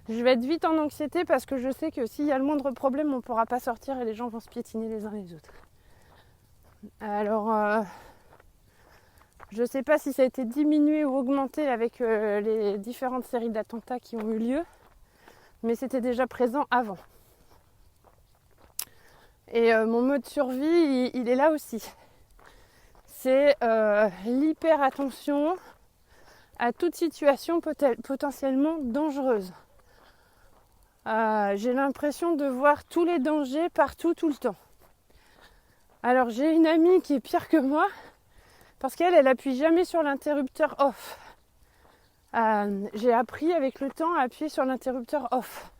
je vais être vite en anxiété parce que je sais que s'il y a le moindre problème, on ne pourra pas sortir et les gens vont se piétiner les uns les autres. Alors, je ne sais pas si ça a été diminué ou augmenté avec les différentes séries d'attentats qui ont eu lieu, mais c'était déjà présent avant. Et mon mode survie, il est là aussi. C'est l'hyper attention à toute situation potentiellement dangereuse. J'ai l'impression de voir tous les dangers partout, tout le temps. Alors j'ai une amie qui est pire que moi, parce qu'elle appuie jamais sur l'interrupteur off. J'ai appris avec le temps à appuyer sur l'interrupteur off.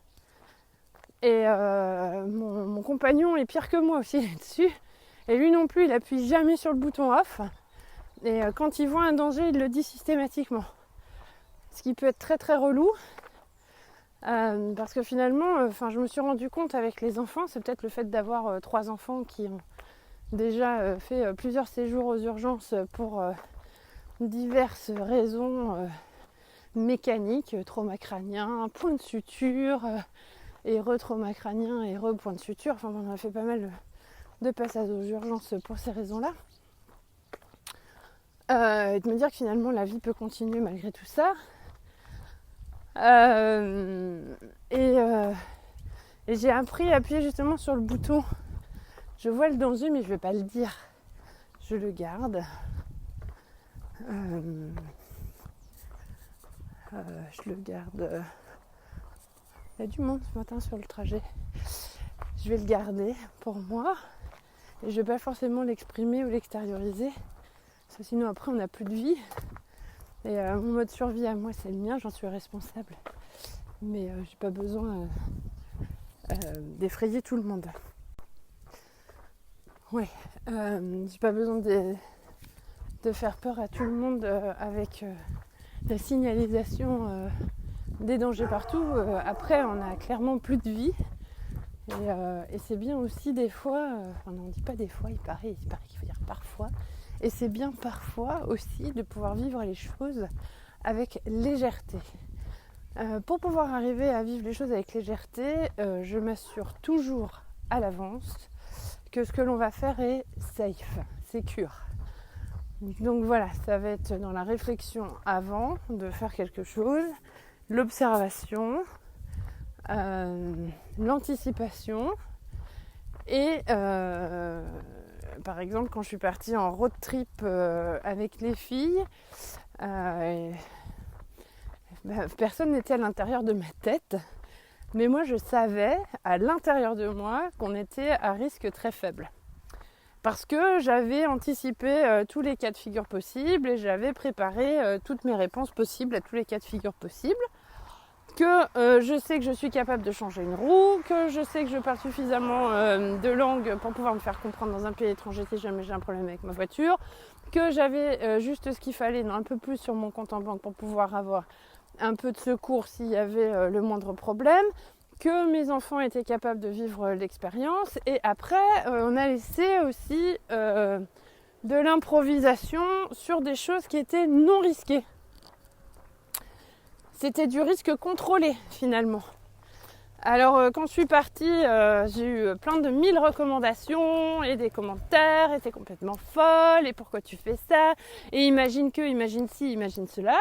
Et mon compagnon est pire que moi aussi là-dessus. Et lui non plus, il appuie jamais sur le bouton off. Et quand il voit un danger, il le dit systématiquement. Ce qui peut être très très relou. Parce que finalement, je me suis rendu compte avec les enfants, c'est peut-être le fait d'avoir 3 enfants qui ont déjà fait plusieurs séjours aux urgences pour diverses raisons mécaniques, trauma crânien, point de suture, et re-trauma crânien et re-point de suture. Enfin, on a fait pas mal de passages aux urgences pour ces raisons-là. Et de me dire que finalement la vie peut continuer malgré tout ça. Et j'ai appris à appuyer justement sur le bouton. Je vois le danger mais je ne vais pas le dire. Je le garde. Je le garde. Il y a du monde ce matin sur le trajet. Je vais le garder pour moi. Et je ne vais pas forcément l'exprimer ou l'extérioriser. Parce que sinon après on n'a plus de vie. Et mon mode survie à moi c'est le mien, j'en suis responsable. Mais j'ai pas besoin d'effrayer tout le monde. Ouais, j'ai pas besoin de faire peur à tout le monde avec la signalisation des dangers partout. Après on a clairement plus de vie. Et c'est bien aussi des fois, on ne dit pas des fois, il paraît qu'il faut dire parfois. Et c'est bien parfois aussi de pouvoir vivre les choses avec légèreté. Pour pouvoir arriver à vivre les choses avec légèreté, je m'assure toujours à l'avance que ce que l'on va faire est safe, secure. Donc voilà, ça va être dans la réflexion avant de faire quelque chose, l'observation, l'anticipation et par exemple quand je suis partie en road trip avec les filles, personne n'était à l'intérieur de ma tête, mais moi je savais à l'intérieur de moi qu'on était à risque très faible. Parce que j'avais anticipé tous les cas de figure possibles et j'avais préparé toutes mes réponses possibles à tous les cas de figure possibles. Que je sais que je suis capable de changer une roue, que je sais que je parle suffisamment de langue pour pouvoir me faire comprendre dans un pays étranger si jamais j'ai un problème avec ma voiture, que j'avais juste ce qu'il fallait, un peu plus sur mon compte en banque pour pouvoir avoir un peu de secours s'il y avait le moindre problème, que mes enfants étaient capables de vivre l'expérience. Et après, on a laissé aussi de l'improvisation sur des choses qui étaient non risquées. C'était du risque contrôlé finalement. Alors quand je suis partie, j'ai eu plein de 1000 recommandations et des commentaires, et t'es complètement folle, et pourquoi tu fais ça, et imagine que, imagine ci, imagine cela.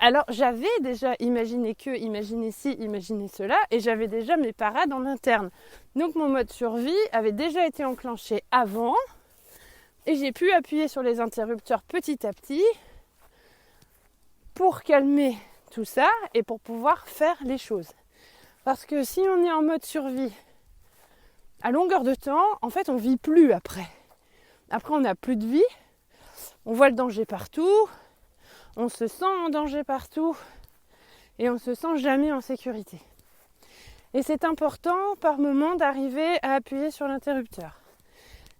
Alors j'avais déjà imaginé que, imaginé ci, imaginé cela, et j'avais déjà mes parades en interne. Donc mon mode survie avait déjà été enclenché avant, et j'ai pu appuyer sur les interrupteurs petit à petit pour calmer tout ça et pour pouvoir faire les choses. Parce que si on est en mode survie à longueur de temps, en fait on vit plus après. Après on n'a plus de vie, on voit le danger partout, on se sent en danger partout et on ne se sent jamais en sécurité. Et c'est important par moment d'arriver à appuyer sur l'interrupteur.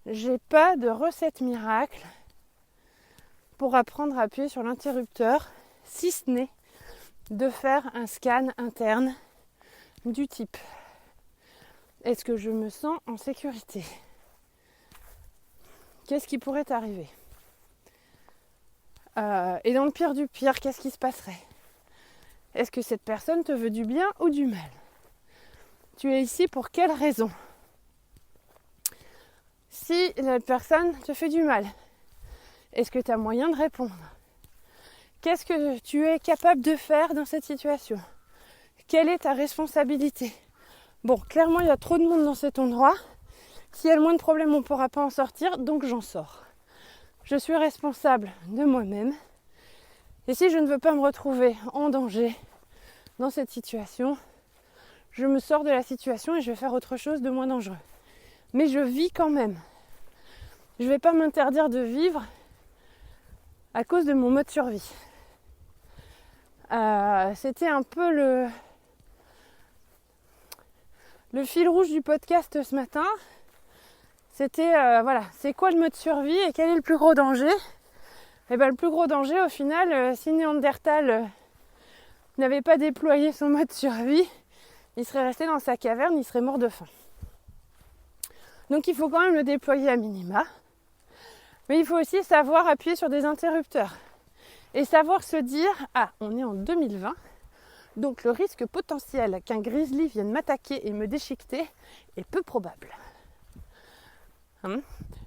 J'ai pas de recette miracle pour apprendre à appuyer sur l'interrupteur, si ce n'est de faire un scan interne du type: est-ce que je me sens en sécurité? Qu'est-ce qui pourrait t'arriver? Et dans le pire du pire, qu'est-ce qui se passerait? Est-ce que cette personne te veut du bien ou du mal? Tu es ici pour quelle raison? Si la personne te fait du mal, est-ce que tu as moyen de répondre? Qu'est-ce que tu es capable de faire dans cette situation? Quelle est ta responsabilité? Bon, clairement, il y a trop de monde dans cet endroit. S'il y a le moins de problèmes, on ne pourra pas en sortir, donc j'en sors. Je suis responsable de moi-même. Et si je ne veux pas me retrouver en danger dans cette situation, je me sors de la situation et je vais faire autre chose de moins dangereux. Mais je vis quand même. Je ne vais pas m'interdire de vivre à cause de mon mode survie. C'était un peu le fil rouge du podcast ce matin. C'était, c'est quoi le mode survie et quel est le plus gros danger? Et le plus gros danger, au final, si Néandertal n'avait pas déployé son mode survie, il serait resté dans sa caverne, il serait mort de faim. Donc il faut quand même le déployer à minima. Mais il faut aussi savoir appuyer sur des interrupteurs. Et savoir se dire, on est en 2020, donc le risque potentiel qu'un grizzly vienne m'attaquer et me déchiqueter est peu probable.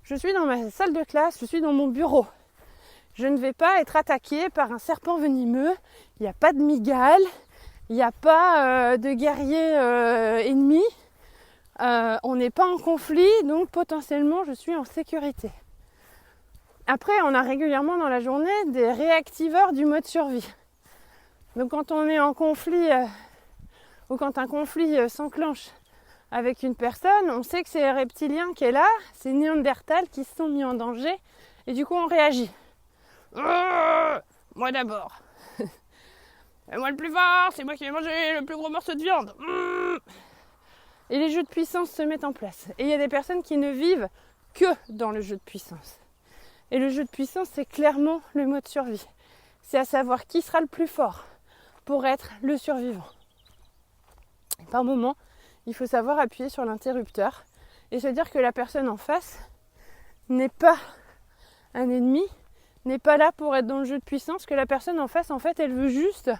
Je suis dans ma salle de classe, je suis dans mon bureau. Je ne vais pas être attaquée par un serpent venimeux, il n'y a pas de migale, il n'y a pas de guerriers ennemis, on n'est pas en conflit, donc potentiellement je suis en sécurité. Après, on a régulièrement dans la journée des réactiveurs du mode survie. Donc quand on est en conflit, ou quand un conflit s'enclenche avec une personne, on sait que c'est le reptilien qui est là, c'est Néandertal qui se sont mis en danger, et du coup on réagit. Moi d'abord. Et moi le plus fort, c'est moi qui vais manger le plus gros morceau de viande. Et les jeux de puissance se mettent en place. Et il y a des personnes qui ne vivent que dans le jeu de puissance. Et le jeu de puissance, c'est clairement le mode survie. C'est à savoir qui sera le plus fort pour être le survivant. Et par moment, il faut savoir appuyer sur l'interrupteur et se dire que la personne en face n'est pas un ennemi, n'est pas là pour être dans le jeu de puissance, que la personne en face, en fait, elle veut juste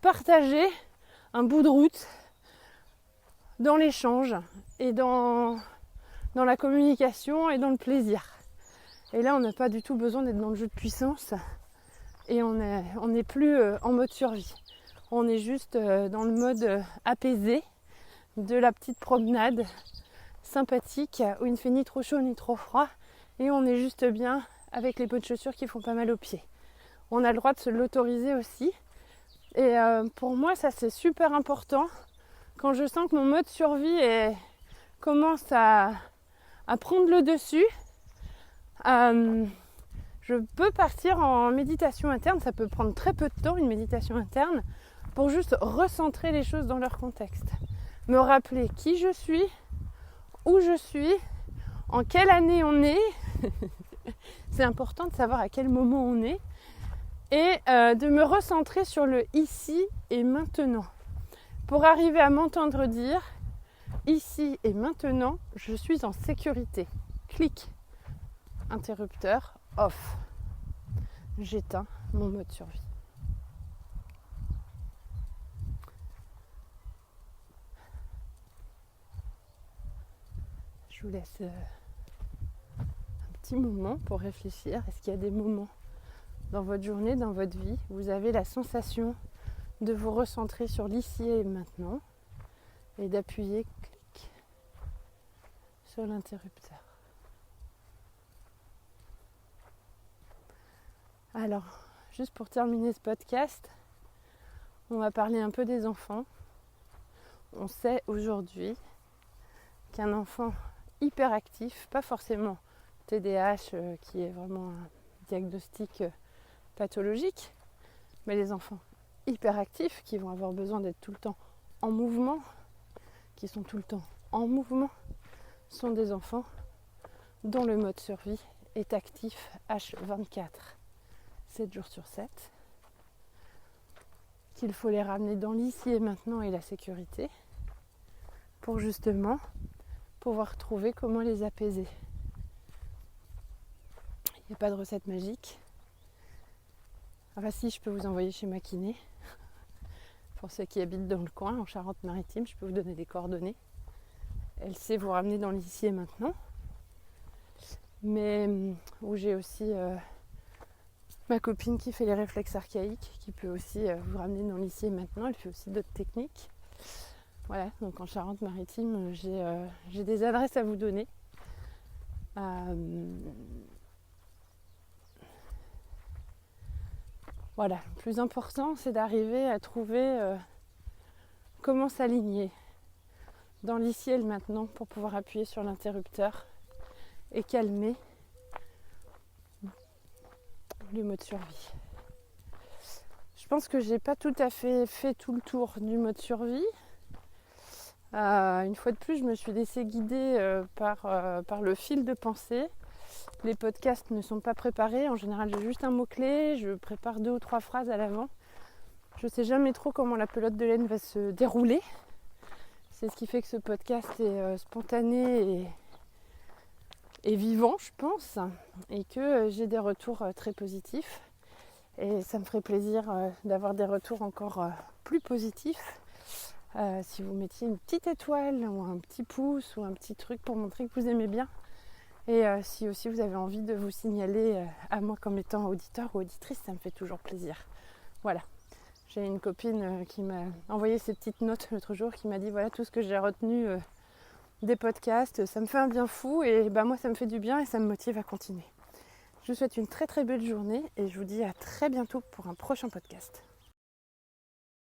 partager un bout de route dans l'échange et dans la communication et dans le plaisir. Et là, on n'a pas du tout besoin d'être dans le jeu de puissance et on n'est plus en mode survie. On est juste dans le mode apaisé de la petite promenade sympathique où il ne fait ni trop chaud ni trop froid et on est juste bien avec les bonnes chaussures qui font pas mal aux pieds. On a le droit de se l'autoriser aussi. Et pour moi, ça c'est super important. Quand je sens que mon mode survie commence à prendre le dessus, je peux partir en méditation interne. Ça peut prendre très peu de temps, une méditation interne, pour juste recentrer les choses dans leur contexte. Me rappeler qui je suis, où je suis, en quelle année on est. C'est important de savoir à quel moment on est. Et de me recentrer sur le ici et maintenant. Pour arriver à m'entendre dire, ici et maintenant, je suis en sécurité. Clic. Interrupteur, off. J'éteins mon mode survie. Je vous laisse un petit moment pour réfléchir. Est-ce qu'il y a des moments dans votre journée, dans votre vie, où vous avez la sensation de vous recentrer sur l'ici et maintenant et d'appuyer clic sur l'interrupteur. Alors, juste pour terminer ce podcast, on va parler un peu des enfants. On sait aujourd'hui qu'un enfant hyperactif, pas forcément TDAH qui est vraiment un diagnostic pathologique, mais les enfants hyperactifs, qui vont avoir besoin d'être tout le temps en mouvement, qui sont tout le temps en mouvement, sont des enfants dont le mode survie est actif H24, 7 jours sur 7, qu'il faut les ramener dans l'ici et maintenant et la sécurité pour justement pouvoir trouver comment les apaiser. Il n'y a pas de recette magique. Enfin si, je peux vous envoyer chez ma kiné. Pour ceux qui habitent dans le coin, en Charente-Maritime, je peux vous donner des coordonnées. Elle sait vous ramener dans l'ici et maintenant. Mais où j'ai aussi ma copine qui fait les réflexes archaïques, qui peut aussi vous ramener dans l'ici et maintenant. Elle fait aussi d'autres techniques. Voilà, donc en Charente-Maritime, j'ai des adresses à vous donner. Voilà, le plus important, c'est d'arriver à trouver comment s'aligner dans l'ici et le maintenant pour pouvoir appuyer sur l'interrupteur et calmer le mode survie. Je pense que j'ai pas tout à fait tout le tour du mode survie. Une fois de plus, je me suis laissée guider par le fil de pensée. Les podcasts ne sont pas préparés. En général, j'ai juste un mot-clé. Je prépare 2 ou 3 phrases à l'avant. Je ne sais jamais trop comment la pelote de laine va se dérouler. C'est ce qui fait que ce podcast est spontané et vivant, je pense. Et que j'ai des retours très positifs. Et ça me ferait plaisir d'avoir des retours encore plus positifs. Si vous mettiez une petite étoile ou un petit pouce ou un petit truc pour montrer que vous aimez bien. Et si aussi vous avez envie de vous signaler à moi comme étant auditeur ou auditrice, ça me fait toujours plaisir. Voilà. J'ai une copine qui m'a envoyé ces petites notes l'autre jour, qui m'a dit voilà tout ce que j'ai retenu des podcasts, ça me fait un bien fou et moi ça me fait du bien et ça me motive à continuer. Je vous souhaite une très très belle journée et je vous dis à très bientôt pour un prochain podcast.